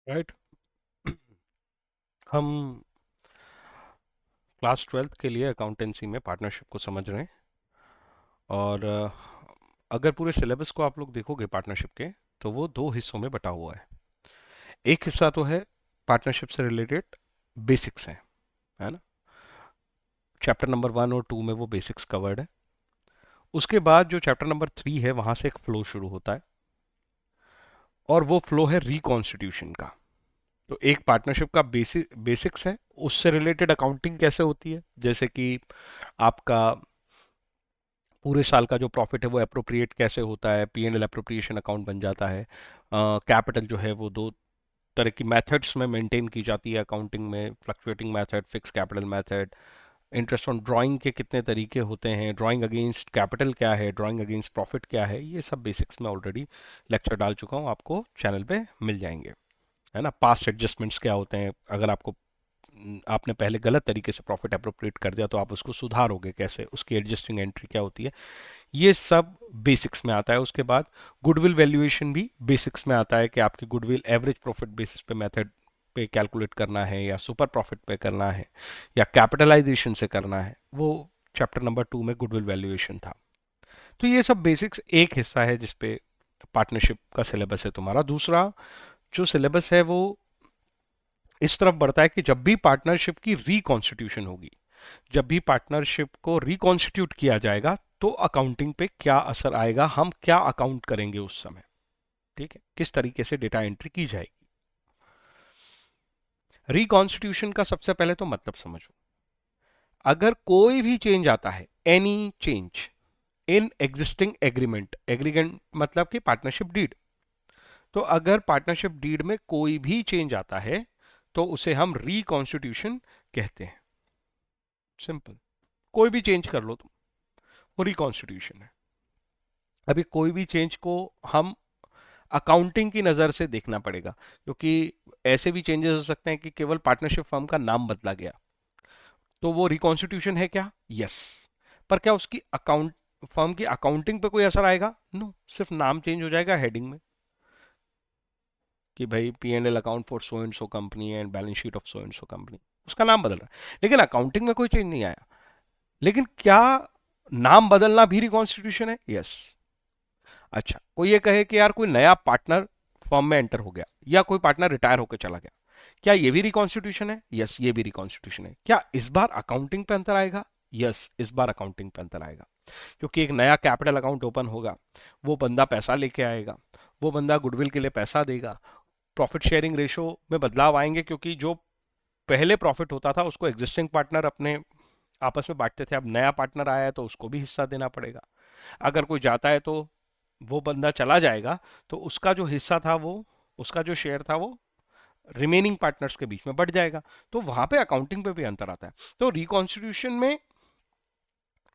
Right. हम class 12th के लिए अकाउंटेंसी में पार्टनरशिप को समझ रहे हैं। और अगर पूरे सिलेबस को आप लोग देखोगे पार्टनरशिप के, तो वो दो हिस्सों में बटा हुआ है। एक हिस्सा तो है पार्टनरशिप से रिलेटेड बेसिक्स हैं, है ना। चैप्टर नंबर 1 और 2 में वो बेसिक्स कवर्ड है। उसके बाद जो चैप्टर नंबर 3 है, वहां से एक फ्लो शुरू होता है, और वो फ्लो है रिकॉन्स्टिट्यूशन का। तो एक पार्टनरशिप का बेसिक्स है, उससे रिलेटेड अकाउंटिंग कैसे होती है, जैसे कि आपका पूरे साल का जो प्रॉफिट है वो अप्रोप्रिएट कैसे होता है, P and L appropriation account बन जाता है। कैपिटल जो है वो दो तरह की मेथड्स में मेंटेन की जाती है अकाउंटिंग में, fluctuating method, fix capital method. Interest on drawing के कितने तरीके होते हैं, ड्राइंग अगेंस्ट कैपिटल क्या है, ड्राइंग अगेंस्ट प्रॉफिट क्या है, ये सब बेसिक्स में ऑलरेडी लेक्चर डाल चुका हूँ, आपको चैनल पे मिल जाएंगे, है ना। पास्ट एडजस्टमेंट्स क्या होते हैं, अगर आपको आपने पहले गलत तरीके से प्रॉफिट अप्रोप्रिएट कर दिया तो आप उसको सुधारोगे कैसे, उसकी एडजस्टिंग एंट्री क्या होती है, ये सब बेसिक्स में आता है। उसके बाद गुडविल वैल्यूएशन भी बेसिक्स में आता है कि आपकी गुडविल एवरेज प्रॉफिट बेसिस पे मेथड पे कैलकुलेट करना है, या सुपर प्रॉफिट पे करना है, या कैपिटलाइजेशन से करना है, वो चैप्टर नंबर 2 में गुडविल वैल्यूएशन था। तो ये सब बेसिक्स एक हिस्सा है जिसपे पार्टनरशिप का सिलेबस है तुम्हारा। दूसरा जो सिलेबस है वो इस तरफ बढ़ता है कि जब भी पार्टनरशिप की रिकॉन्स्टिट्यूशन होगी, जब भी पार्टनरशिप को रिकॉन्स्टिट्यूट किया जाएगा, तो अकाउंटिंग पे क्या असर आएगा, हम क्या अकाउंट करेंगे उस समय, ठीक है, किस तरीके से डेटा एंट्री की जाएगी। रिकॉन्स्टिट्यूशन का सबसे पहले तो मतलब समझो। अगर कोई भी चेंज आता है, any change in existing agreement, agreement मतलब कि पार्टनरशिप डीड, तो अगर पार्टनरशिप डीड में कोई भी चेंज आता है तो उसे हम रिकॉन्स्टिट्यूशन कहते हैं। सिंपल, कोई भी चेंज कर लो तुम, वो रिकॉन्स्टिट्यूशन है। अभी कोई भी चेंज को हम अकाउंटिंग की नज़र से देखना पड़ेगा, क्योंकि ऐसे भी चेंजेस हो सकते हैं कि केवल पार्टनरशिप फर्म का नाम बदला गया, तो वो रिकॉन्स्टिट्यूशन है क्या? यस। पर क्या उसकी अकाउंट फर्म की अकाउंटिंग पे कोई असर आएगा? नो, सिर्फ नाम चेंज हो जाएगा हेडिंग में, कि भाई P&L account for so and so company and balance sheet of so and so company, उसका नाम बदल रहा है, लेकिन अकाउंटिंग में कोई चेंज नहीं आया। लेकिन क्या नाम बदलना भी रिकॉन्स्टिट्यूशन है? यस। अच्छा, कोई ये कहे कि यार कोई नया पार्टनर फर्म में एंटर हो गया, या कोई पार्टनर रिटायर होकर चला गया, क्या ये भी रिकॉन्स्टिट्यूशन है? यस, ये भी रिकॉन्स्टिट्यूशन है। क्या इस बार अकाउंटिंग पे अंतर आएगा? यस, इस बार अकाउंटिंग पे अंतर आएगा, क्योंकि एक नया कैपिटल अकाउंट ओपन होगा, वो बंदा पैसा लेके आएगा, वो बंदा गुडविल के लिए पैसा देगा, प्रॉफिट शेयरिंग रेशो में बदलाव आएंगे, क्योंकि जो पहले प्रॉफिट होता था उसको एग्जिस्टिंग पार्टनर अपने आपस में बांटते थे, अब नया पार्टनर आया है तो उसको भी हिस्सा देना पड़ेगा। अगर कोई जाता है तो वो बंदा चला जाएगा, तो उसका जो हिस्सा था वो, उसका जो शेयर था वो रिमेनिंग पार्टनर्स के बीच में बढ़ जाएगा। तो वहां पे अकाउंटिंग पे भी अंतर आता है। तो रिकॉन्स्टिट्यूशन में,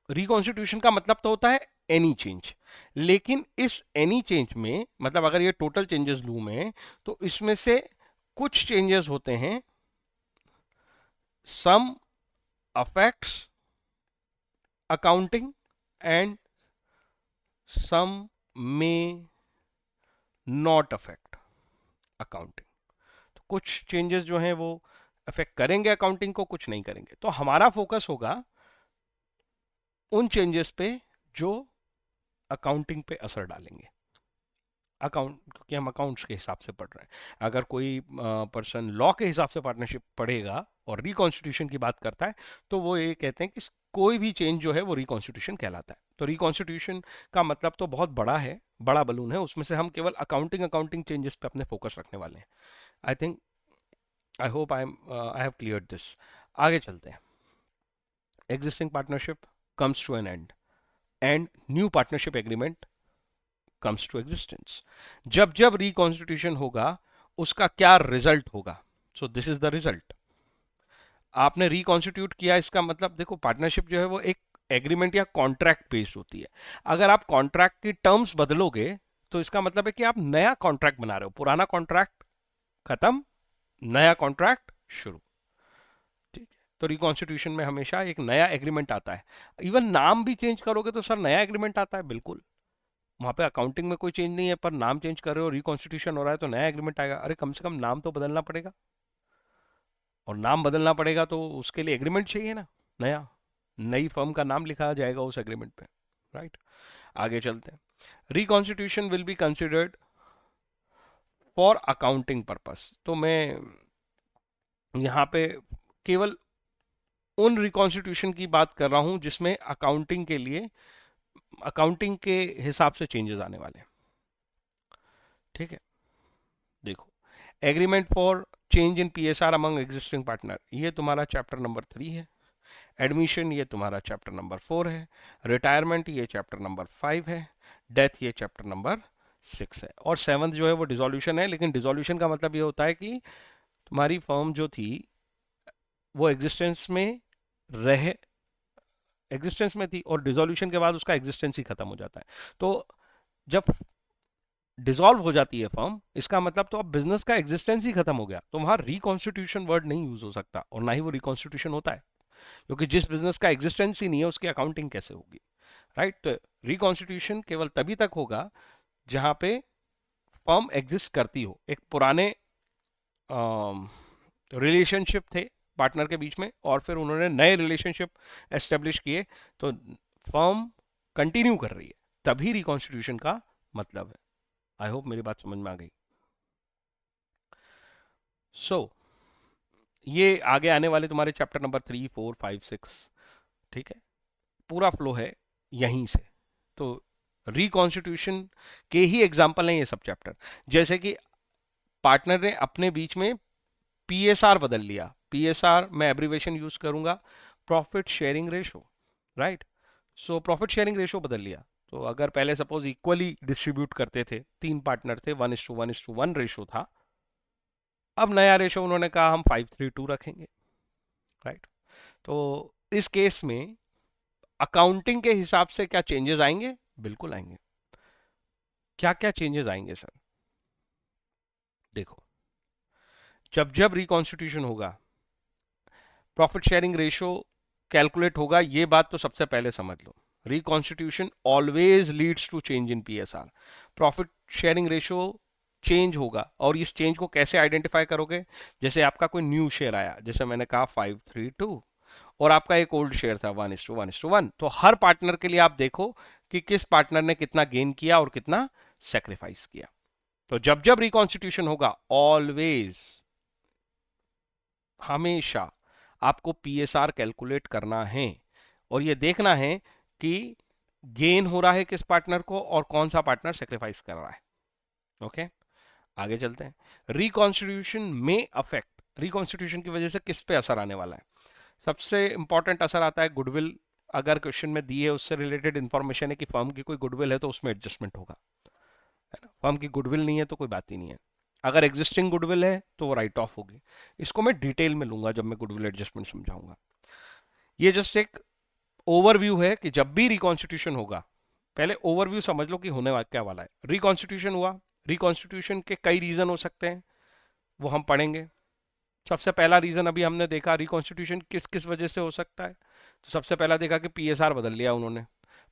रिकॉन्स्टिट्यूशन का मतलब तो होता है एनी चेंज, लेकिन इस एनी चेंज में मतलब अगर ये टोटल चेंजेस लूं मैं, तो इसमें से कुछ चेंजेस होते हैं, सम अफेक्ट्स अकाउंटिंग एंड सम में नॉट अफेक्ट अकाउंटिंग। तो कुछ चेंजेस जो हैं वो अफेक्ट करेंगे अकाउंटिंग को, कुछ नहीं करेंगे। तो हमारा फोकस होगा उन चेंजेस पे जो अकाउंटिंग पे असर डालेंगे, अकाउंट, क्योंकि हम अकाउंट्स के हिसाब से पढ़ रहे हैं। अगर कोई पर्सन लॉ के हिसाब से पार्टनरशिप पढ़ेगा और रिकॉन्स्टिट्यूशन की बात करता है, तो वो ये कहते हैं कि कोई भी चेंज जो है वो रिकॉन्स्टिट्यूशन कहलाता है। तो रिकॉन्स्टिट्यूशन का मतलब तो बहुत बड़ा है, बड़ा बलून है, उसमें से हम केवल अकाउंटिंग अकाउंटिंग चेंजेस पे अपने फोकस रखने वाले हैं। I think, I hope I have cleared this. आगे चलते हैं। Existing partnership comes to an end, and new partnership agreement comes to existence. जब जब रिकॉन्स्टिट्यूशन होगा, उसका क्या रिजल्ट होगा? So this is the result. आपने रिकॉन्स्टिट्यूट किया, इसका मतलब देखो, पार्टनरशिप जो है वो एक एग्रीमेंट या कॉन्ट्रैक्ट बेस्ड होती है। अगर आप कॉन्ट्रैक्ट की टर्म्स बदलोगे, तो इसका मतलब है कि आप नया कॉन्ट्रैक्ट बना रहे हो, पुराना कॉन्ट्रैक्ट खत्म, नया कॉन्ट्रैक्ट शुरू, ठीक है। तो रिकॉन्स्टिट्यूशन में हमेशा एक नया एग्रीमेंट आता है। इवन नाम भी चेंज करोगे तो सर नया एग्रीमेंट आता है, बिल्कुल। वहां पे अकाउंटिंग में कोई चेंज नहीं है, पर नाम चेंज कर रहे हो, रिकॉन्स्टिट्यूशन हो रहा है, तो नया एग्रीमेंट आएगा। अरे कम से कम नाम तो बदलना पड़ेगा, और नाम बदलना पड़ेगा तो उसके लिए एग्रीमेंट चाहिए ना, नया, नई फर्म का नाम लिखा जाएगा उस एग्रीमेंट पे, राइट। आगे चलते हैं। Reconstitution will be considered for accounting purpose. तो मैं यहाँ पे केवल उन रिकॉन्स्टिट्यूशन की बात कर रहा हूं जिसमें अकाउंटिंग के लिए, अकाउंटिंग के हिसाब से चेंजेस आने वाले हैं, ठीक है। देखो, agreement for change in PSR among existing partner, ये तुम्हारा चैप्टर नंबर 3 है। एडमिशन ये तुम्हारा चैप्टर नंबर 4 है। रिटायरमेंट ये चैप्टर नंबर 5 है। डेथ ये चैप्टर नंबर 6 है। और 7th जो है वो डिसोल्यूशन है, लेकिन डिसोल्यूशन का मतलब ये होता है कि तुम्हारी फर्म जो थी वो रह एग्जिस्टेंस में थी, और डिसोल्यूशन के बाद उसका एग्जिस्टेंस ही खत्म हो जाता है। तो जब डिसॉल्व हो जाती है फर्म, इसका मतलब तो अब बिजनेस का एग्जिस्टेंस ही खत्म हो गया, तो वहां रिकॉन्स्टिट्यूशन वर्ड नहीं यूज हो सकता, और ना ही वो रिकॉन्स्टिट्यूशन होता है, क्योंकि जिस बिजनेस का एग्जिस्टेंस ही नहीं है उसकी अकाउंटिंग कैसे होगी, राइट। तो रिकॉन्स्टिट्यूशन केवल तभी तक होगा जहां पे फर्म एग्जिस्ट करती हो, एक पुराने रिलेशनशिप थे पार्टनर के बीच में, और फिर उन्होंने नए रिलेशनशिप एस्टेब्लिश किए, तो फर्म कंटिन्यू कर रही है, तभी रिकॉन्स्टिट्यूशन का मतलब है। आई होप मेरी बात समझ में आ गई। सो ये आगे आने वाले तुम्हारे चैप्टर नंबर 3, 4, 5, 6, ठीक है, पूरा फ्लो है यहीं से। तो रिकॉन्स्टिट्यूशन के ही एग्जाम्पल हैं ये सब चैप्टर। जैसे कि पार्टनर ने अपने बीच में पीएसआर बदल लिया, पीएसआर मैं एब्रीवेशन यूज करूंगा, profit sharing ratio, right. So profit sharing ratio बदल लिया। तो अगर पहले सपोज इक्वली डिस्ट्रीब्यूट करते थे, 3 पार्टनर थे, 1:1:1 रेशो था, अब नया रेशो उन्होंने कहा हम 5:3:2 रखेंगे, राइट। तो इस केस में अकाउंटिंग के हिसाब से क्या चेंजेस आएंगे? बिल्कुल आएंगे। क्या क्या चेंजेस आएंगे सर? देखो, जब जब रिकॉन्स्टिट्यूशन होगा, प्रॉफिट शेयरिंग रेशो कैलकुलेट होगा, ये बात तो सबसे पहले समझ लो। Reconstitution always leads to change in PSR. Profit sharing ratio change होगा, और इस चेंज को कैसे आइडेंटिफाई करोगे? जैसे आपका कोई न्यू शेयर आया, जैसे मैंने कहा 5:3:2, और आपका एक ओल्ड शेयर था 1:1:1, तो हर पार्टनर के लिए आप देखो कि किस पार्टनर ने कितना गेन किया और कितना सेक्रीफाइस किया। तो जब जब रिकॉन्स्टिट्यूशन होगा, ऑलवेज, हमेशा आपको पीएसआर कैलकुलेट करना है, और ये देखना है कि गेन हो रहा है किस पार्टनर को और कौन सा पार्टनर सेक्रीफाइस कर रहा है। ओके, आगे चलते हैं। रिकॉन्स्टिट्यूशन में अफेक्ट, रिकॉन्स्टिट्यूशन की वजह से किस पे असर आने वाला है? सबसे इंपॉर्टेंट असर आता है गुडविल। अगर क्वेश्चन में दी है, उससे रिलेटेड इंफॉर्मेशन है कि फर्म की कोई गुडविल है तो उसमें एडजस्टमेंट होगा, है ना। फर्म की गुडविल नहीं है तो कोई बात ही नहीं है। अगर एग्जिस्टिंग गुडविल है तो वो राइट ऑफ होगी। इसको मैं डिटेल में लूंगा जब मैं गुडविल एडजस्टमेंट समझाऊंगा। ये जस्ट एक ओवरव्यू है कि जब भी रिकॉन्स्टिट्यूशन होगा, पहले ओवरव्यू समझ लो कि होने क्या वाला है। रिकॉन्स्टिट्यूशन हुआ, रिकॉन्स्टिट्यूशन के कई रीजन हो सकते हैं, वो हम पढ़ेंगे। सबसे पहला रीजन अभी हमने देखा, रिकॉन्स्टिट्यूशन किस किस वजह से हो सकता है। तो सबसे पहला देखा कि पीएसआर बदल लिया उन्होंने।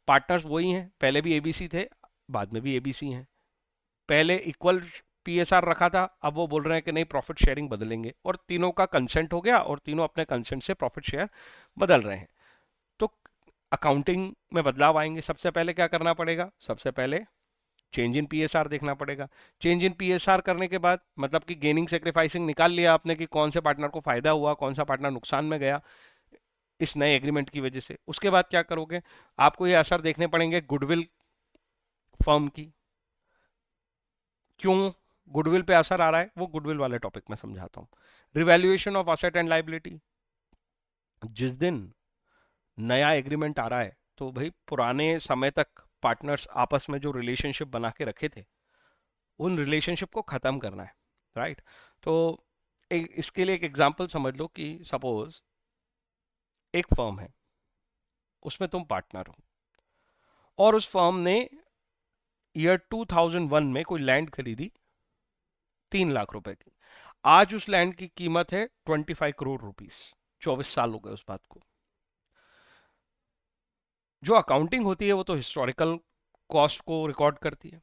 पार्टनर्स वही हैं, पहले भी एबीसी थे, बाद में भी एबीसी हैं। पहले इक्वल पीएसआर रखा था, अब वो बोल रहे हैं कि नहीं, प्रॉफिट शेयरिंग बदलेंगे, और तीनों का कंसेंट हो गया, और तीनों अपने कंसेंट से प्रॉफिट शेयर बदल रहे हैं। तो अकाउंटिंग में बदलाव आएंगे। सबसे पहले क्या करना पड़ेगा? सबसे पहले चेंज इन पीएसआर देखना पड़ेगा। चेंज इन पीएसआर करने के बाद मतलब कि गेनिंग सेक्रीफाइसिंग निकाल लिया आपने कि कौन से पार्टनर को फायदा हुआ, कौन सा पार्टनर नुकसान में गया इस नए एग्रीमेंट की वजह से। उसके बाद क्या करोगे? आपको ये असर देखने पड़ेंगे गुडविल फर्म की। क्यों गुडविल पे असर आ रहा है, वो गुडविल वाले टॉपिक में समझाता हूं। Revaluation of asset and liability, जिस दिन नया एग्रीमेंट आ रहा है तो भाई पुराने समय तक पार्टनर्स आपस में जो रिलेशनशिप बना के रखे थे, उन रिलेशनशिप को खत्म करना है, राइट। तो इसके लिए एक एग्जांपल समझ लो कि सपोज एक फर्म है, उसमें तुम पार्टनर हो, और उस फर्म ने ईयर 2001 में कोई लैंड खरीदी 3 लाख रुपए की। आज उस लैंड की कीमत है 25 करोड़ रुपीस। 24 साल हो गए उस बात को। जो अकाउंटिंग होती है वो तो हिस्टोरिकल कॉस्ट को रिकॉर्ड करती है।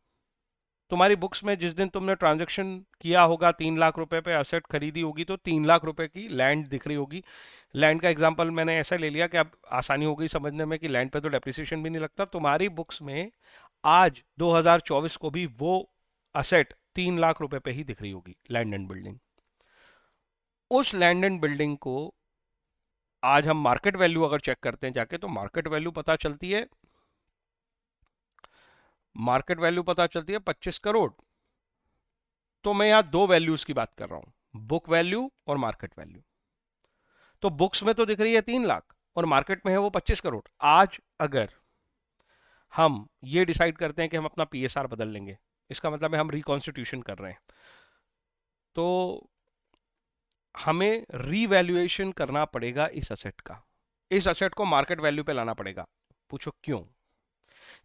तुम्हारी बुक्स में जिस दिन तुमने ट्रांजैक्शन किया होगा 3 लाख रुपए पे असेट खरीदी होगी तो 3 लाख रुपए की लैंड दिख रही होगी। लैंड का एग्जांपल मैंने ऐसा ले लिया कि अब आसानी हो गई समझने में कि लैंड पे तो डेप्रिसिएशन भी नहीं लगता। तुम्हारी बुक्स में आज 2024 को भी वो असेट 3 लाख रुपए पे ही दिख रही होगी, लैंड एंड बिल्डिंग। उस लैंड एंड बिल्डिंग को आज हम मार्केट वैल्यू अगर चेक करते हैं जाके, तो मार्केट वैल्यू पता चलती है, मार्केट वैल्यू पता चलती है 25 करोड़। तो मैं यहां दो वैल्यूज की बात कर रहा हूं, बुक वैल्यू और मार्केट वैल्यू। तो बुक्स में तो दिख रही है 3 लाख और मार्केट में है वो 25 करोड़। आज अगर हम ये डिसाइड करते हैं कि हम अपना पीएसआर बदल लेंगे, इसका मतलब है हम रिकॉन्स्टिट्यूशन कर रहे हैं, तो हमें रीवैल्यूएशन करना पड़ेगा इस असेट का। इस असेट को मार्केट वैल्यू पे लाना पड़ेगा। पूछो क्यों?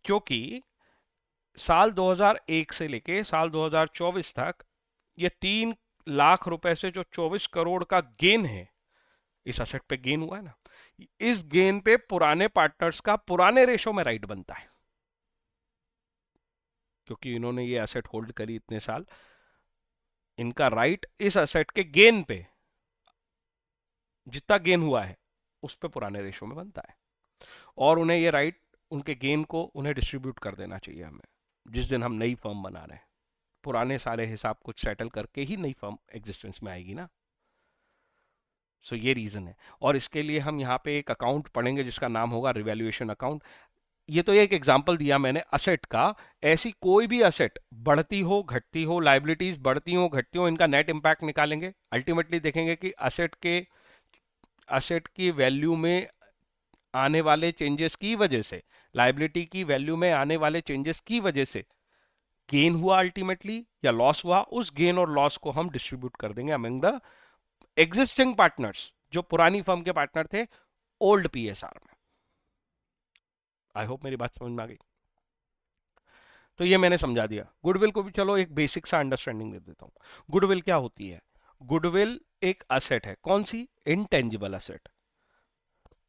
क्योंकि साल 2001 से लेके साल 2024 तक ये 3 लाख रुपए से जो 24 करोड़ का गेन है, इस असेट पे गेन हुआ है ना, इस गेन पे पुराने पार्टनर्स का पुराने रेशो में राइट बनता है, क्योंकि इन्होंने ये असेट होल्ड करी इतने साल। इनका राइट इस असेट के गेन पे, जितना गेन हुआ है उस पे पुराने रेशो में बनता है, और उन्हें ये राइट उनके गेन को उन्हें डिस्ट्रीब्यूट कर देना चाहिए हमें, जिस दिन हम नई फर्म बना रहे हैं। पुराने सारे हिसाब कुछ सेटल करके ही नई फर्म एग्जिस्टेंस में आएगी ना। सो ये रीजन है, और इसके लिए हम यहाँ पे एक अकाउंट पढ़ेंगे जिसका नाम होगा रिवैल्यूएशन अकाउंट। ये तो एक एग्जांपल दिया मैंने असेट का। ऐसी कोई भी असेट बढ़ती हो घटती हो, लाइबिलिटीज बढ़ती हो घटती हो, इनका नेट इंपैक्ट निकालेंगे। अल्टीमेटली देखेंगे कि असेट की वैल्यू में आने वाले चेंजेस की वजह से, लाइबिलिटी की वैल्यू में आने वाले चेंजेस की वजह से गेन हुआ अल्टीमेटली या लॉस हुआ, उस गेन और लॉस को हम डिस्ट्रीब्यूट कर देंगे अमंग द एग्जिस्टिंग पार्टनर्स, जो पुरानी फर्म के पार्टनर थे ओल्ड पीएसआर में। आई होप मेरी बात समझ में आ गई। तो ये मैंने समझा दिया। गुडविल को भी चलो एक बेसिक सा अंडरस्टैंडिंग दे देता हूं। गुडविल क्या होती है? गुडविल एक असेट है। कौन सी? Intangible asset.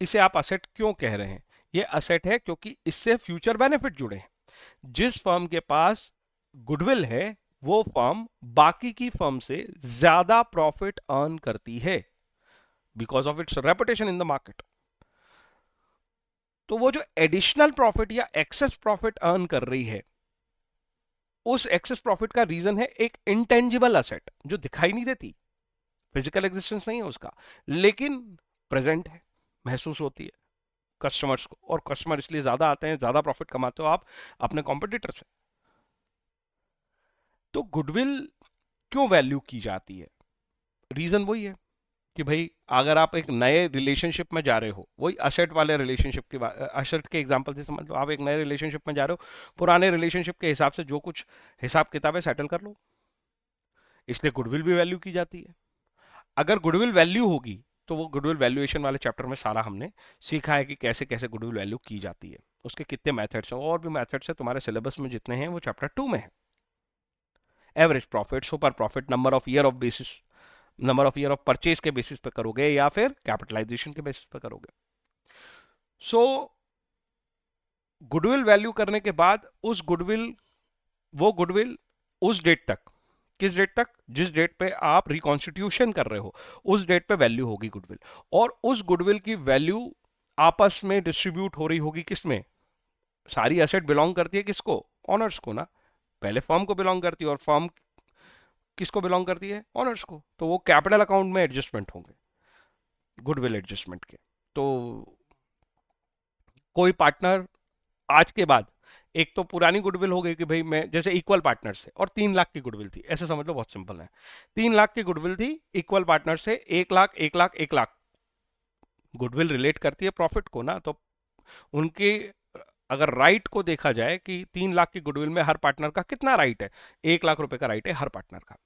इसे आप असेट क्यों कह रहे हैं? ये असेट है क्योंकि इससे फ्यूचर बेनिफिट जुड़े हैं। जिस फर्म के पास गुडविल है वो फर्म बाकी की फर्म से ज्यादा प्रॉफिट अर्न करती है because of its reputation in the market. तो वो जो एडिशनल प्रॉफिट या एक्सेस प्रॉफिट अर्न कर रही है, उस एक्सेस प्रॉफिट का रीजन है एक इंटेंजिबल असेट जो दिखाई नहीं देती, फिजिकल एग्जिस्टेंस नहीं है उसका, लेकिन प्रेजेंट है, महसूस होती है कस्टमर्स को, और कस्टमर इसलिए ज्यादा आते हैं, ज्यादा प्रॉफिट कमाते हो आप अपने कॉम्पिटिटर से। तो गुडविल क्यों वैल्यू की जाती है? रीजन वही है कि भाई अगर आप एक नए रिलेशनशिप में जा रहे हो, वही असेट वाले रिलेशनशिप की बात, असेट के एग्जांपल से समझ लो, आप एक नए रिलेशनशिप में जा रहे हो, पुराने रिलेशनशिप के हिसाब से जो कुछ हिसाब किताबें सेटल कर लो, इसलिए गुडविल भी वैल्यू की जाती है। अगर गुडविल वैल्यू होगी तो वो गुडविल वैल्यूएशन वाले चैप्टर में सारा हमने सीखा है कि कैसे कैसे गुडविल वैल्यू की जाती है, उसके कितने मेथड्स हैं, और भी मेथड्स हैं तुम्हारे सिलेबस में जितने हैं वो चैप्टर 2 में है। Average profit, super profit, number of year of basis, number of year of purchase के बेसिस पे करोगे या फिर कैपिटलाइजेशन के बेसिस पे करोगे। सो गुडविल वैल्यू करने के बाद वो गुडविल उस डेट तक, किस डेट तक? जिस डेट पे आप रिकॉन्स्टिट्यूशन कर रहे हो उस डेट पे वैल्यू होगी गुडविल, और उस गुडविल की वैल्यू आपस में डिस्ट्रीब्यूट हो रही होगी किसमें? सारी एसेट बिलोंग करती है किसको? ऑनर्स को ना। पहले फर्म को बिलोंग करती है, और फर्म किसको बिलोंग करती है? ऑनर्स को। तो वो कैपिटल अकाउंट में एडजस्टमेंट होंगे गुडविल एडजस्टमेंट के। तो कोई पार्टनर आज के बाद, एक तो पुरानी गुडविल हो गई कि भाई मैं, जैसे इक्वल पार्टनर्स है और 3 लाख की गुडविल थी, ऐसे समझ लो, बहुत सिंपल है। 3 लाख की गुडविल थी, इक्वल पार्टनर से 1 लाख 1 लाख 1 लाख गुडविल रिलेट करती है प्रॉफिट को ना। तो उनके अगर राइट को देखा जाए कि 3 लाख की गुडविल में हर पार्टनर का कितना राइट है, 1 लाख रुपए का राइट है हर पार्टनर का।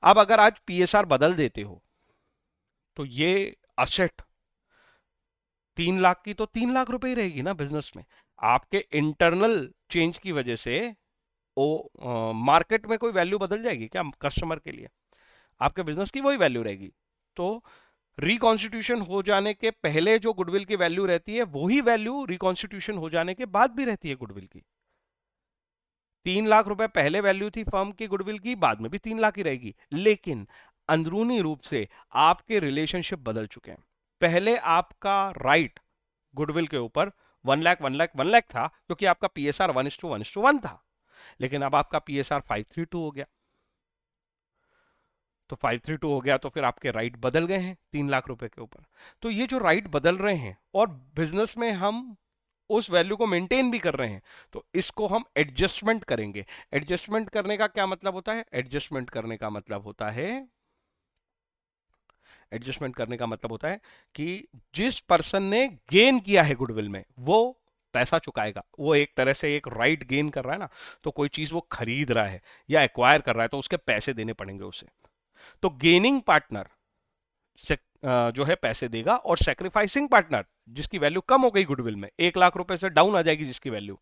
अब अगर आज पीएसआर बदल देते हो तो ये असेट 3 लाख की तो 3 लाख रुपए ही रहेगी ना बिजनेस में। आपके इंटरनल चेंज की वजह से ओ मार्केट में कोई वैल्यू बदल जाएगी क्या कस्टमर के लिए? आपके बिजनेस की वही वैल्यू रहेगी। तो रिकॉन्स्टिट्यूशन हो जाने के पहले जो गुडविल की वैल्यू रहती है वही वैल्यू रिकॉन्स्टिट्यूशन हो जाने के बाद भी रहती है गुडविल की। 3 लाख रुपए पहले वैल्यू थी फर्म की गुडविल की, बाद में भी 3 लाख ही रहेगी, लेकिन अंदरूनी रूप से आपके रिलेशनशिप बदल चुके हैं। पहले आपका राइट गुडविल के ऊपर 1 लाख 1 लाख 1 लाख था, क्योंकि आपका पीएसआर 1:1:1 था, लेकिन अब आपका पीएसआर 532 हो गया। तो 532 हो गया तो फिर आपके राइट बदल गए हैं 3 लाख रुपए के ऊपर। तो ये जो राइट बदल रहे हैं और बिजनेस में हम उस वैल्यू को मेंटेन भी कर रहे हैं, तो इसको हम एडजस्टमेंट करेंगे। एडजस्टमेंट करने का क्या मतलब होता है? एडजस्टमेंट करने का मतलब होता है, एडजस्टमेंट करने का मतलब होता है कि जिस पर्सन ने गेन किया है गुडविल में, वो पैसा चुकाएगा। वो एक तरह से एक राइट गेन कर रहा है ना, तो कोई चीज वो खरीद रहा है या एक्वायर कर रहा है, तो उसके पैसे देने पड़ेंगे उसे। तो गेनिंग पार्टनर जो है पैसे देगा, और सेक्रीफाइसिंग पार्टनर जिसकी वैल्यू कम हो गई गुडविल में, 1 लाख रुपए से डाउन आ जाएगी जिसकी वैल्यू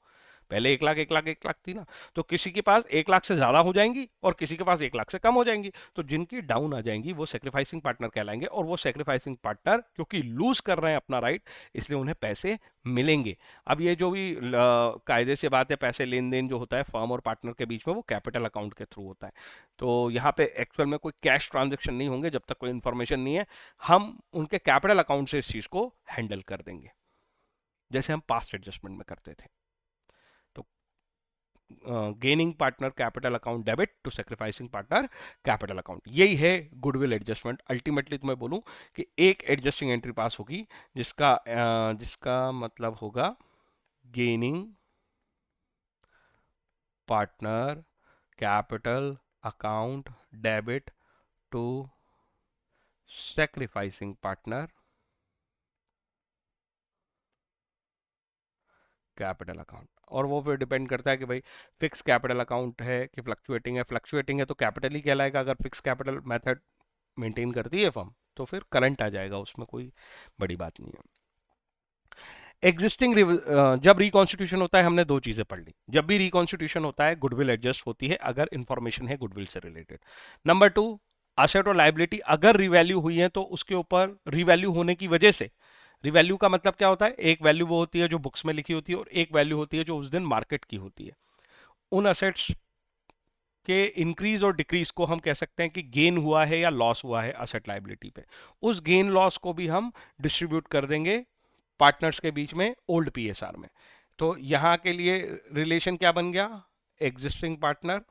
पहले 1 लाख 1 लाख 1 लाख थी ना, तो किसी के पास 1 लाख से ज्यादा हो जाएंगी और किसी के पास 1 लाख से कम हो जाएंगी। तो जिनकी डाउन आ जाएंगी वो सेक्रीफाइसिंग पार्टनर कहलाएंगे, और वो सेक्रीफाइसिंग पार्टनर क्योंकि लूज कर रहे हैं अपना राइट, इसलिए उन्हें पैसे मिलेंगे। अब ये जो भी कायदे से बात है, पैसे लेन देन जो होता है फर्म और पार्टनर के बीच में, वो कैपिटल अकाउंट के थ्रू होता है। तो यहाँ पे एक्चुअल में कोई कैश ट्रांजेक्शन नहीं होंगे जब तक कोई इंफॉर्मेशन नहीं है। हम उनके कैपिटल अकाउंट से इस चीज को हैंडल कर देंगे, जैसे हम पास्ट एडजस्टमेंट में करते थे। तो gaining partner capital account debit to sacrificing partner capital account, यही है गुडविल एडजस्टमेंट। अल्टीमेटली तो मैं बोलूं कि एक एडजस्टिंग एंट्री पास होगी जिसका मतलब होगा gaining partner capital account debit to sacrificing partner capital account. और वो फिर डिपेंड करता है कि भाई फिक्स कैपिटल अकाउंट है कि फ्लक्चुएटिंग है। फ्लक्चुएटिंग है तो कैपिटल ही कहलाएगा। अगर फिक्स कैपिटल मेथड मेंटेन करती है फर्म तो फिर करंट आ जाएगा, उसमें कोई बड़ी बात नहीं है। एग्जिस्टिंग जब रिकॉन्स्टिट्यूशन होता है, हमने दो चीजें पढ़ ली। जब भी रिकॉन्स्टिट्यूशन होता है गुडविल एडजस्ट होती है अगर इंफॉर्मेशन है गुडविल से रिलेटेड। नंबर टू, असेट और लाइबिलिटी अगर रिवैल्यू हुई है तो उसके ऊपर रिवैल्यू होने की वजह से, रिवैल्यू का मतलब क्या होता है? एक वैल्यू वो होती है जो बुक्स में लिखी होती है और एक वैल्यू होती है जो उस दिन मार्केट की होती है। उन असेट्स के इंक्रीज और डिक्रीज को हम कह सकते हैं कि गेन हुआ है या लॉस हुआ है असेट लाइबिलिटी पे। उस गेन लॉस को भी हम डिस्ट्रीब्यूट कर देंगे पार्टनर्स के बीच में ओल्ड पीएसआर में। तो यहां के लिए रिलेशन क्या बन गया? एग्जिस्टिंग पार्टनर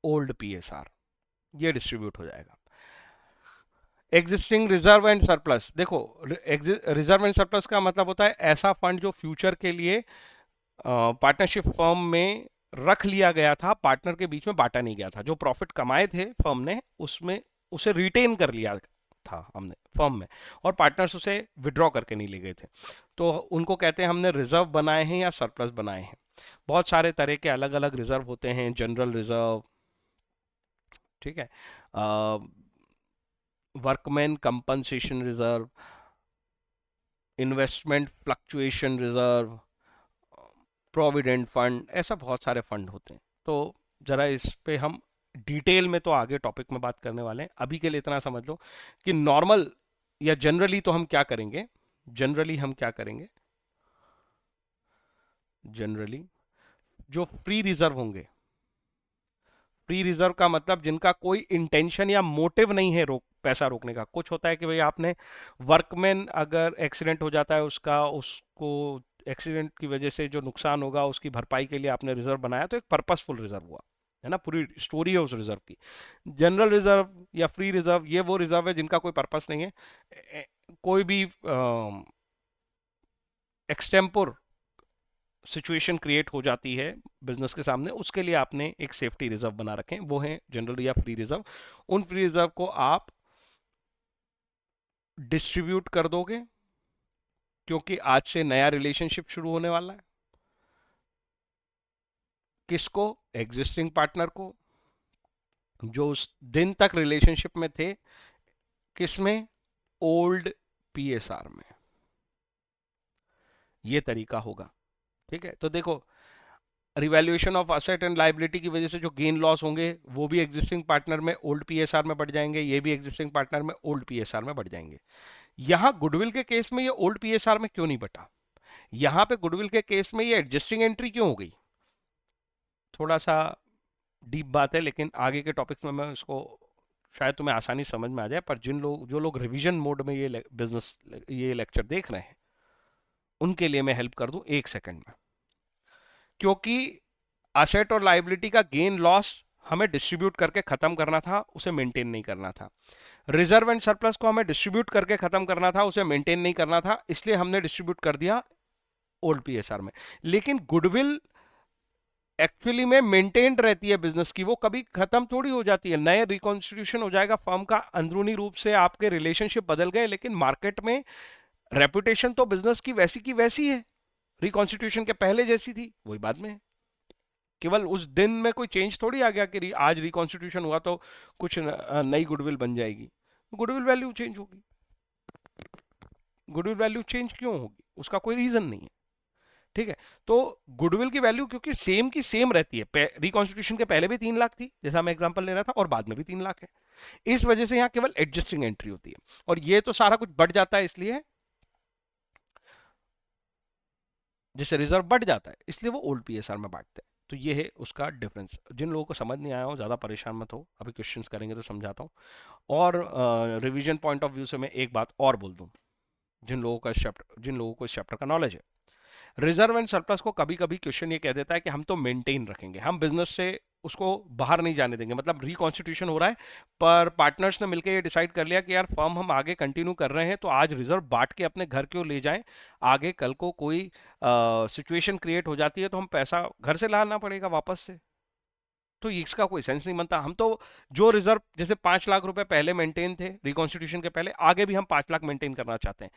ओल्ड पीएसआर, ये डिस्ट्रीब्यूट हो जाएगा। एग्जिस्टिंग रिजर्व एंड सरप्लस, देखो रिजर्व एंड सरप्लस का मतलब होता है ऐसा फंड जो फ्यूचर के लिए पार्टनरशिप फर्म में रख लिया गया था, पार्टनर के बीच में बांटा नहीं गया था। जो प्रॉफिट कमाए थे फर्म ने उसमें उसे रिटेन कर लिया था हमने फर्म में, और पार्टनर्स उसे विड्रॉ करके नहीं ले गए थे। तो उनको कहते हैं हमने रिजर्व बनाए हैं या सरप्लस बनाए हैं। बहुत सारे तरह के अलग अलग रिजर्व होते हैं, जनरल रिजर्व, ठीक है, workman compensation reserve, investment fluctuation reserve, provident fund, ऐसा बहुत सारे फंड होते हैं। तो जरा इस पे हम डिटेल में तो आगे टॉपिक में बात करने वाले हैं। अभी के लिए इतना समझ लो कि नॉर्मल या जनरली तो हम क्या करेंगे, जनरली हम क्या करेंगे, जनरली जो फ्री रिजर्व होंगे, फ्री रिजर्व का मतलब जिनका कोई इंटेंशन या मोटिव नहीं है पैसा रोकने का। कुछ होता है कि भाई आपने वर्कमैन अगर एक्सीडेंट हो जाता है उसको एक्सीडेंट की वजह से जो नुकसान होगा उसकी भरपाई के लिए आपने रिजर्व बनाया, तो एक पर्पसफुल रिजर्व हुआ है ना, पूरी स्टोरी है उस रिजर्व की। जनरल रिजर्व या फ्री रिजर्व ये वो रिजर्व है जिनका कोई पर्पस नहीं है। कोई भी एक्सटेम्पोर सिचुएशन क्रिएट हो जाती है बिजनेस के सामने, उसके लिए आपने एक सेफ्टी रिजर्व बना रखें, वो है जनरल या फ्री रिजर्व। उन फ्री रिजर्व को आप डिस्ट्रीब्यूट कर दोगे क्योंकि आज से नया रिलेशनशिप शुरू होने वाला है। किसको? एग्जिस्टिंग पार्टनर को, जो उस दिन तक रिलेशनशिप में थे। किसमें? ओल्ड पीएसआर में। ये तरीका होगा, ठीक है। तो देखो, revaluation of asset and liability की वजह से जो गेन लॉस होंगे वो भी एग्जिस्टिंग पार्टनर में ओल्ड पीएसआर में बढ़ जाएंगे, ये भी एग्जिस्टिंग पार्टनर में ओल्ड पीएसआर में बढ़ जाएंगे। यहां गुडविल के केस में ये ओल्ड पीएसआर में क्यों नहीं बटा? यहां पे गुडविल के केस में ये एडजस्टिंग एंट्री क्यों हो गई? थोड़ा सा डीप बात है, लेकिन आगे के टॉपिक्स में मैं इसको शायद तुम्हें आसानी समझ में आ जाए, पर जो लोग रिवीजन मोड में ये बिजनेस ये लेक्चर देख रहे हैं उनके लिए मैं हेल्प कर दूं 1 सेकंड में। क्योंकि असेट और लाइबिलिटी का गेन लॉस हमें डिस्ट्रीब्यूट करके खत्म करना था, उसे मेंटेन नहीं करना था। रिजर्व एंड सरप्लस को हमें डिस्ट्रीब्यूट करके खत्म करना था, उसे मेंटेन नहीं करना था, इसलिए हमने डिस्ट्रीब्यूट कर दिया ओल्ड पीएसआर में। लेकिन गुडविल एक्चुअली में मेंटेन्ड रहती है बिजनेस की, वो कभी खत्म थोड़ी हो जाती है। नए रिकॉन्स्टिट्यूशन हो जाएगा फर्म का, अंदरूनी रूप से आपके रिलेशनशिप बदल गए, लेकिन मार्केट में रेपुटेशन तो बिजनेस की वैसी है, रिकॉन्स्टिट्यूशन के पहले जैसी थी वही बाद में है। केवल उस दिन में कोई चेंज थोड़ी आ गया कि आज रिकॉन्स्टिट्यूशन हुआ तो कुछ नई गुडविल बन जाएगी। गुडविल वैल्यू चेंज होगी। गुडविल वैल्यू चेंज क्यों होगी? उसका कोई रीजन नहीं है। ठीक है, तो गुडविल की वैल्यू क्योंकि सेम की सेम रहती है, रिकॉन्स्टिट्यूशन के पहले भी 3 लाख थी जैसा मैं एग्जांपल ले रहा था, और बाद में भी 3 लाख है। इस वजह से यहां केवल एडजस्टिंग एंट्री होती है, और ये तो सारा कुछ बढ़ जाता है, इसलिए जैसे रिजर्व बढ़ जाता है इसलिए वो ओल्ड पीएसआर में बांटते हैं। तो ये है उसका डिफरेंस। जिन लोगों को समझ नहीं आया हो ज्यादा परेशान मत हो, अभी क्वेश्चंस करेंगे तो समझाता हूँ। और रिवीजन पॉइंट ऑफ व्यू से मैं एक बात और बोल दूं, जिन लोगों को इस चैप्टर का नॉलेज है, रिजर्व एंड सरप्लस को कभी कभी क्वेश्चन ये कह देता है कि हम तो मेंटेन रखेंगे, हम बिजनेस से उसको बाहर नहीं जाने देंगे। मतलब रिकॉन्स्टिट्यूशन हो रहा है, पर पार्टनर्स ने मिलकर ये डिसाइड कर लिया कि यार फर्म हम आगे कंटिन्यू कर रहे हैं, तो आज रिजर्व बांट के अपने घर क्यों ले जाएं, आगे कल को कोई सिचुएशन क्रिएट हो जाती है तो हम पैसा घर से लाना पड़ेगा वापस से, तो इसका कोई सेंस नहीं बनता। हम तो जो रिजर्व जैसे 5 लाख रुपए पहले मेंटेन थे रिकॉन्स्टिट्यूशन के पहले, आगे भी हम 5 लाख मेंटेन करना चाहते हैं।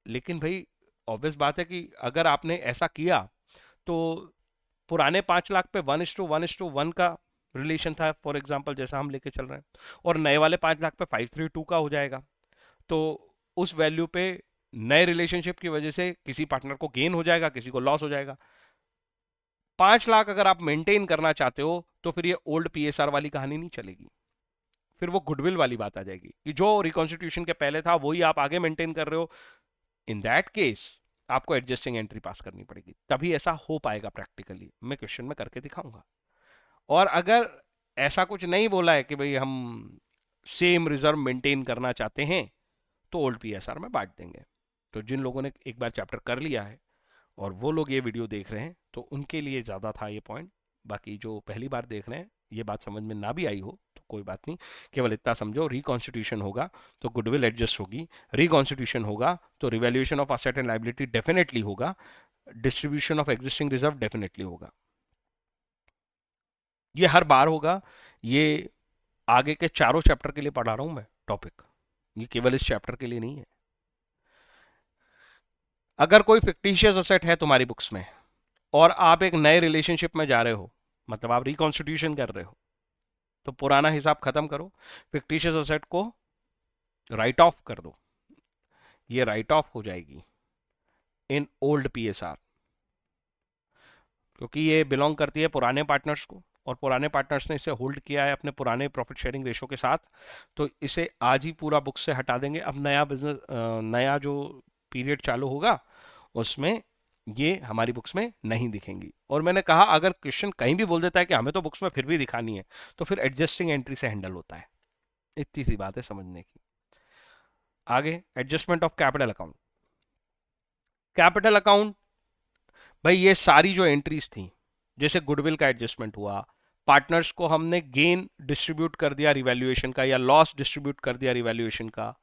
लेकिन भाई ऑब्वियस बात है कि अगर आपने ऐसा किया तो पुराने 5 लाख पे 1:1:1 का रिलेशन था फॉर एग्जाम्पल, जैसा हम लेके चल रहे हैं, और नए वाले 5 लाख पे 5:3:2 का हो जाएगा। तो उस वैल्यू पे नए रिलेशनशिप की वजह से किसी पार्टनर को गेन हो जाएगा, किसी को लॉस हो जाएगा। 5 लाख अगर आप मेंटेन करना चाहते हो तो फिर ये ओल्ड पीएसआर वाली कहानी नहीं चलेगी, फिर वो गुडविल वाली बात आ जाएगी कि जो रिकॉन्स्टिट्यूशन के पहले था वही आप आगे मेंटेन कर रहे हो। इन दैट केस आपको एडजस्टिंग एंट्री पास करनी पड़ेगी, तभी ऐसा हो पाएगा प्रैक्टिकली। मैं क्वेश्चन में करके दिखाऊंगा। और अगर ऐसा कुछ नहीं बोला है कि भाई हम सेम रिजर्व मेंटेन करना चाहते हैं, तो ओल्ड पीएसआर में बांट देंगे। तो जिन लोगों ने एक बार चैप्टर कर लिया है और वो लोग ये वीडियो देख रहे हैं तो उनके लिए ज़्यादा था ये पॉइंट। बाकी जो पहली बार देख रहे हैं, ये बात समझ में ना भी आई हो तो कोई बात नहीं, केवल इतना समझो, रिकॉन्स्टिट्यूशन होगा तो गुडविल एडजस्ट होगी, रिकॉन्स्टिट्यूशन होगा तो revaluation of asset and liability definitely होगा, distribution of existing reserve definitely होगा। ये हर बार होगा। ये आगे के चारों चैप्टर के लिए पढ़ा रहा हूं मैं टॉपिक, ये केवल इस चैप्टर के लिए नहीं है। अगर कोई फिक्टिशियस असेट है तुम्हारी बुक्स में और आप एक नए रिलेशनशिप में जा रहे हो, मतलब आप रिकॉन्स्टिट्यूशन कर रहे हो, तो पुराना हिसाब खत्म करो, फिक्टिशियस असेट को राइट ऑफ कर दो, ये राइट ऑफ हो जाएगी इन ओल्ड पीएसआर, क्योंकि ये बिलोंग करती है पुराने पार्टनर्स को, और पुराने पार्टनर्स ने इसे होल्ड किया है अपने पुराने प्रॉफिट शेयरिंग रेशो के साथ, तो इसे आज ही पूरा बुक से हटा देंगे। अब नया बिजनेस, नया जो पीरियड चालू होगा उसमें ये हमारी बुक्स में नहीं दिखेंगी। और मैंने कहा अगर क्वेश्चन कहीं भी बोल देता है कि हमें तो बुक्स में फिर भी दिखानी है, तो फिर एडजस्टिंग एंट्री से हैंडल होता है। इतनी सी बात है समझने की। आगे adjustment of capital account. Capital account, भाई ये सारी जो एंट्रीज थी, जैसे गुडविल का एडजस्टमेंट हुआ, पार्टनर्स को हमने गेन डिस्ट्रीब्यूट कर दिया रिवैल्यूएशन का, या लॉस डिस्ट्रीब्यूट कर दिया रिवैल्यूएशन का,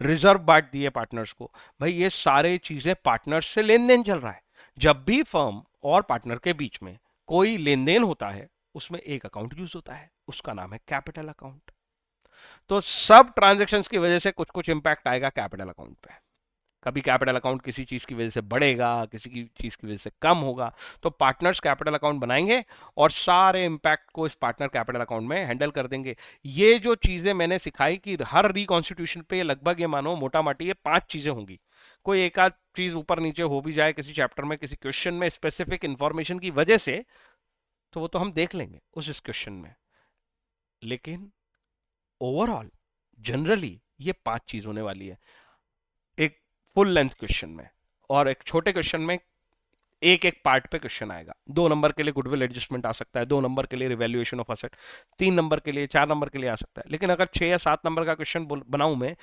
रिजर्व बांट दिए पार्टनर्स को, भाई ये सारे चीजें पार्टनर्स से लेन देन चल रहा है। जब भी फर्म और पार्टनर के बीच में कोई लेन देन होता है उसमें एक अकाउंट यूज होता है, उसका नाम है कैपिटल अकाउंट। तो सब ट्रांजेक्शन्स की वजह से कुछ कुछ इंपैक्ट आएगा कैपिटल अकाउंट पे। कभी कैपिटल अकाउंट किसी चीज की वजह से बढ़ेगा, किसी की चीज की वजह से कम होगा, तो पार्टनर्स कैपिटल अकाउंट बनाएंगे और सारे इंपैक्ट को इस पार्टनर कैपिटल अकाउंट में हैंडल कर देंगे। ये जो चीजें मैंने सिखाई कि हर रिकॉन्स्टिट्यूशन पे लगभग ये मानो मोटा माटी ये 5 चीजें होंगी। कोई एक आध चीज ऊपर नीचे हो भी जाए किसी चैप्टर में, किसी क्वेश्चन में स्पेसिफिक इंफॉर्मेशन की वजह से, तो वो तो हम देख लेंगे उस क्वेश्चन में। लेकिन ओवरऑल जनरली ये 5 चीज होने वाली है एक फुल लेंथ क्वेश्चन में। और एक छोटे क्वेश्चन में एक एक पार्ट पे क्वेश्चन आएगा। 2 नंबर के लिए गुडविल एडजस्टमेंट आ सकता है, 2 नंबर के लिए रिवैल्यूएशन ऑफ असेट, 3 नंबर के लिए, 4 नंबर के लिए आ सकता है। लेकिन अगर 6 या 7 नंबर का क्वेश्चन बनाऊं मैं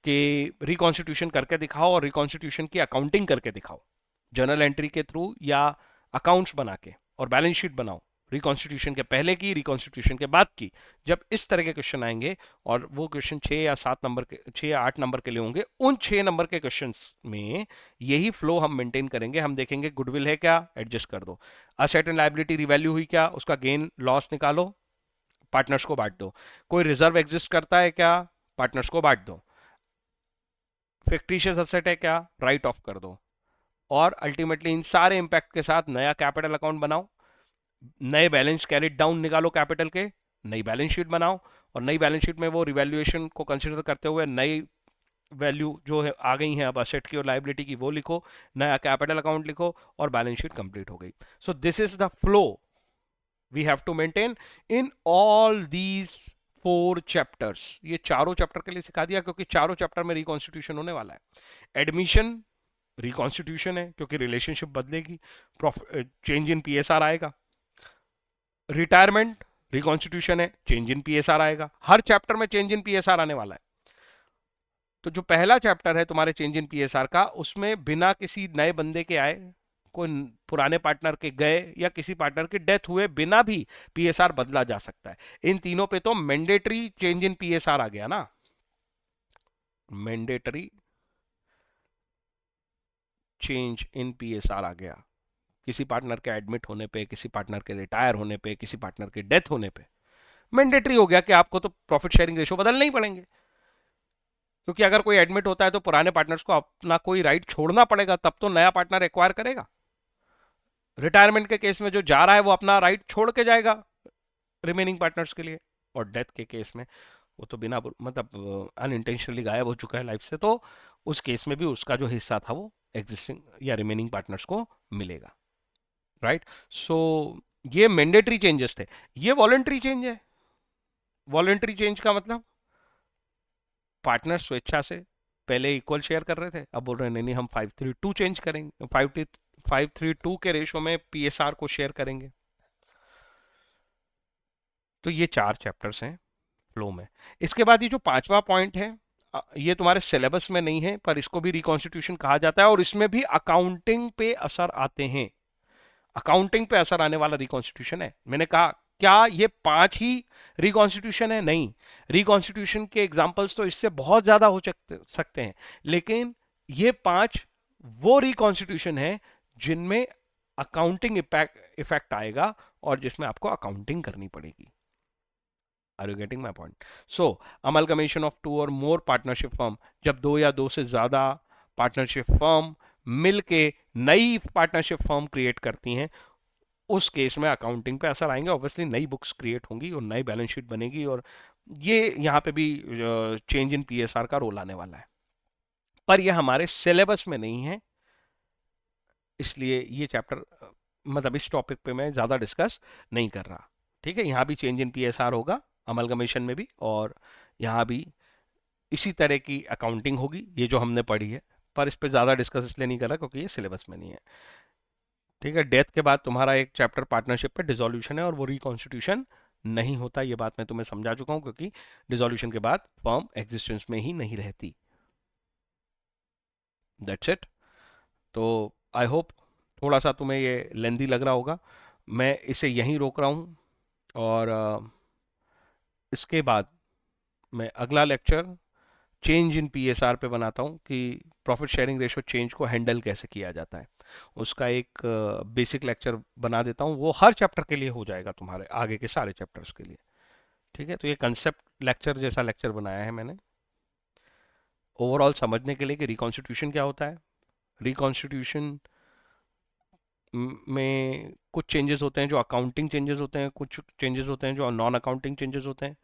कि रिकॉन्स्टिट्यूशन करके दिखाओ और रिकॉन्स्टिट्यूशन की अकाउंटिंग करके दिखाओ, जर्नल एंट्री के थ्रू या अकाउंट्स बना के, और बैलेंस शीट बनाओ, रिकॉन्स्टिट्यूशन के पहले की, रिकॉन्स्टिट्यूशन के बाद की, जब इस तरह के क्वेश्चन आएंगे और वो क्वेश्चन 6 या 7 नंबर के, 6 या 8 नंबर के लिए होंगे, उन 6 नंबर के क्वेश्चन में यही फ्लो हम मेंटेन करेंगे। हम देखेंगे गुडविल है क्या, एडजस्ट कर दो, असेट एंड लायबिलिटी रिवैल्यू हुई क्या, उसका गेन लॉस निकालो, पार्टनर्स को बांट दो, कोई रिजर्व एग्जिस्ट करता है क्या, पार्टनर्स को बांट दो, फिक्टिशियस असेट है क्या, राइट ऑफ कर दो, और अल्टीमेटली इन सारे इंपैक्ट के साथ नया कैपिटल अकाउंट बनाओ, नए बैलेंस कैरिड डाउन निकालो कैपिटल के, नई बैलेंस शीट बनाओ, और नई बैलेंस शीट में वो रिवैल्यूएशन को कंसिडर करते हुए नई वैल्यू जो है आ गई है अब असेट की और लाइबिलिटी की, वो लिखो, नया कैपिटल अकाउंट लिखो, और बैलेंस शीट कंप्लीट हो गई। So this is the flow we have to maintain in all these 4 chapters. ये चारों चैप्टर के लिए सिखा दिया क्योंकि चारों चैप्टर में रिकॉन्स्टिट्यूशन होने वाला है। एडमिशन रिकॉन्स्टिट्यूशन है क्योंकि रिलेशनशिप बदलेगी, चेंज इन पीएसआर आएगा। रिटायरमेंट रिकॉन्स्टिट्यूशन है, चेंज इन पीएसआर आएगा। हर चैप्टर में चेंज इन पीएसआर आने वाला है। तो जो पहला चैप्टर है तुम्हारे चेंज इन पीएसआर का, उसमें बिना किसी नए बंदे के आए, कोई पुराने पार्टनर के गए या किसी पार्टनर के डेथ हुए बिना भी पीएसआर बदला जा सकता है। इन तीनों पे तो मैंडेटरी चेंज इन पीएसआर आ गया ना, मैंडेटरी चेंज इन पीएसआर आ गया। किसी पार्टनर के एडमिट होने पे, किसी पार्टनर के रिटायर होने पे, किसी पार्टनर के डेथ होने पे मैंडेटरी हो गया कि आपको तो प्रॉफिट शेयरिंग रेशो बदलने ही पड़ेंगे। क्योंकि अगर कोई एडमिट होता है तो पुराने पार्टनर्स को अपना कोई राइट छोड़ना पड़ेगा, तब तो नया पार्टनर एक्वायर करेगा। रिटायरमेंट के केस में जो जा रहा है वो अपना राइट छोड़ के जाएगा रिमेनिंग पार्टनर्स के लिए, और डेथ के केस में वो तो बिना मतलब अनइंटेंशनली गायब हो चुका है लाइफ से, तो उस केस में भी उसका जो हिस्सा था वो एग्जिस्टिंग या रिमेनिंग पार्टनर्स को मिलेगा। राइट। सो ये मैंडेटरी चेंजेस थे, ये वॉलेंट्री चेंज है। वॉलेंट्री चेंज का मतलब पार्टनर स्वेच्छा से पहले इक्वल शेयर कर रहे थे, अब बोल रहे हैं नहीं नहीं हम 532 चेंज करेंगे, 532 के रेशो में पीएसआर को शेयर करेंगे। तो ये 4 चैप्टर्स हैं फ्लो में। इसके बाद ये जो 5वां पॉइंट है, ये तुम्हारे सिलेबस में नहीं है पर इसको भी रिकॉन्स्टिट्यूशन कहा जाता है, और इसमें भी अकाउंटिंग पे असर आते हैं। अकाउंटिंग पे असर आने वाला रिकॉन्स्टिट्यूशन है। मैंने कहा क्या ये 5 ही रिकॉन्स्टिट्यूशन है? नहीं, रिकॉन्स्टिट्यूशन के एग्जाम्पल्स तो इससे बहुत ज्यादा हो सकते हैं, लेकिन ये 5 वो रिकॉन्स्टिट्यूशन है जिनमें अकाउंटिंग इफेक्ट आएगा और जिसमें आपको अकाउंटिंग करनी पड़ेगी। Are you getting my point? So amalgamation of 2 और मोर पार्टनरशिप फर्म, जब 2 या 2 से ज्यादा पार्टनरशिप फर्म मिलके नई पार्टनरशिप फर्म क्रिएट करती हैं, उस केस में अकाउंटिंग पे असर आएंगे। ऑब्वियसली नई बुक्स क्रिएट होंगी और नई बैलेंस शीट बनेगी, और ये यहाँ पे भी चेंज इन पीएसआर का रोल आने वाला है, पर ये हमारे सिलेबस में नहीं है, इसलिए ये चैप्टर मतलब इस टॉपिक पे मैं ज़्यादा डिस्कस नहीं कर रहा। ठीक है, यहाँ भी चेंज इन पीएसआर होगा अमलगमेशन में भी, और यहाँ भी इसी तरह की अकाउंटिंग होगी, ये जो हमने पढ़ी है, पर इस पर ज़्यादा डिस्कस इसलिए नहीं कर रहा क्योंकि ये सिलेबस में नहीं है। ठीक है, डेथ के बाद तुम्हारा एक चैप्टर पार्टनरशिप पे डिसोल्यूशन है, और वो रिकॉन्स्टिट्यूशन नहीं होता, ये बात मैं तुम्हें समझा चुका हूँ, क्योंकि डिसोल्यूशन के बाद फर्म एग्जिस्टेंस में ही नहीं रहती। That's it. तो आई होप थोड़ा सा तुम्हें ये लेंदी लग रहा होगा, मैं इसे यहीं रोक रहा हूँ, और इसके बाद मैं अगला लेक्चर चेंज इन पीएसआर पे बनाता हूँ कि प्रॉफिट शेयरिंग रेशो चेंज को हैंडल कैसे किया जाता है। उसका एक बेसिक लेक्चर बना देता हूँ, वो हर चैप्टर के लिए हो जाएगा, तुम्हारे आगे के सारे चैप्टर्स के लिए। ठीक है, तो ये कंसेप्ट लेक्चर जैसा लेक्चर बनाया है मैंने ओवरऑल समझने के लिए कि रिकॉन्स्टिट्यूशन क्या होता है। रिकॉन्स्टिट्यूशन में कुछ चेंजेस होते हैं जो अकाउंटिंग चेंजेस होते हैं, कुछ चेंजेस होते हैं जो नॉन अकाउंटिंग चेंजेस होते हैं।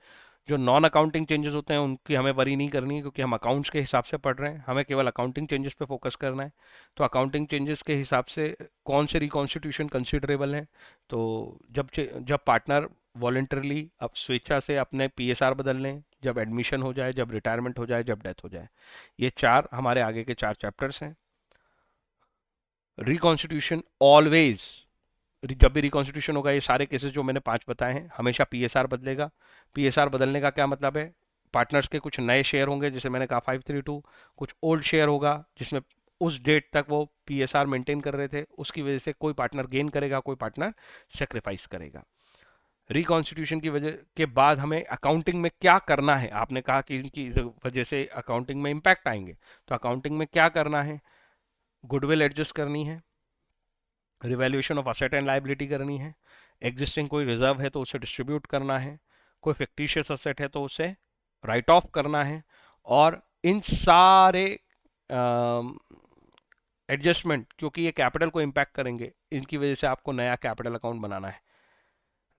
जो नॉन अकाउंटिंग चेंजेस होते हैं उनकी हमें वरी नहीं करनी है, क्योंकि हम अकाउंट्स के हिसाब से पढ़ रहे हैं, हमें केवल अकाउंटिंग चेंजेस पे फोकस करना है। तो अकाउंटिंग चेंजेस के हिसाब से कौन से रिकॉन्स्टिट्यूशन कंसिडरेबल हैं, तो जब पार्टनर वॉलेंटरली अब स्वेच्छा से अपने पीएसआर बदल लें, जब एडमिशन हो जाए, जब रिटायरमेंट हो जाए, जब डेथ हो जाए। ये 4 हमारे आगे के 4 चैप्टर्स हैं। रिकॉन्स्टिट्यूशन ऑलवेज, जब भी रिकॉन्स्टिट्यूशन होगा, ये सारे केसेस जो मैंने 5 बताए हैं, हमेशा पीएसआर बदलेगा। पीएसआर बदलने का क्या मतलब है? पार्टनर्स के कुछ नए शेयर होंगे, जैसे मैंने कहा 532, कुछ ओल्ड शेयर होगा जिसमें उस डेट तक वो पीएसआर मेंटेन कर रहे थे, उसकी वजह से कोई पार्टनर गेन करेगा, कोई पार्टनर सेक्रीफाइस करेगा। रिकॉन्स्टिट्यूशन की वजह के बाद हमें अकाउंटिंग में क्या करना है? आपने कहा कि इनकी वजह से अकाउंटिंग में इंपैक्ट आएंगे, तो अकाउंटिंग में क्या करना है? गुडविल एडजस्ट करनी है, revaluation of asset and liability करनी है, एग्जिस्टिंग कोई रिजर्व है तो उसे डिस्ट्रीब्यूट करना है, कोई फिक्टिशियस असेट है तो उसे राइट ऑफ करना है, और इन सारे एडजस्टमेंट, क्योंकि ये कैपिटल को इम्पैक्ट करेंगे, इनकी वजह से आपको नया कैपिटल अकाउंट बनाना है,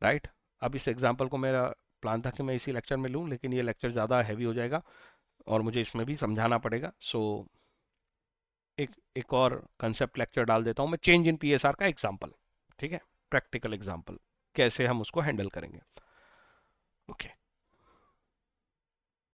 राइट? अब इस एग्जांपल को, मेरा प्लान था कि मैं इसी लेक्चर में लूँ, लेकिन ये लेक्चर ज़्यादा हैवी हो जाएगा और मुझे इसमें भी समझाना पड़ेगा। सो एक और कंसेप्ट लेक्चर डाल देता हूँ मैं, चेंज इन पीएसआर का एग्जांपल, ठीक है? प्रैक्टिकल एग्जांपल, कैसे हम उसको हैंडल करेंगे। ओके।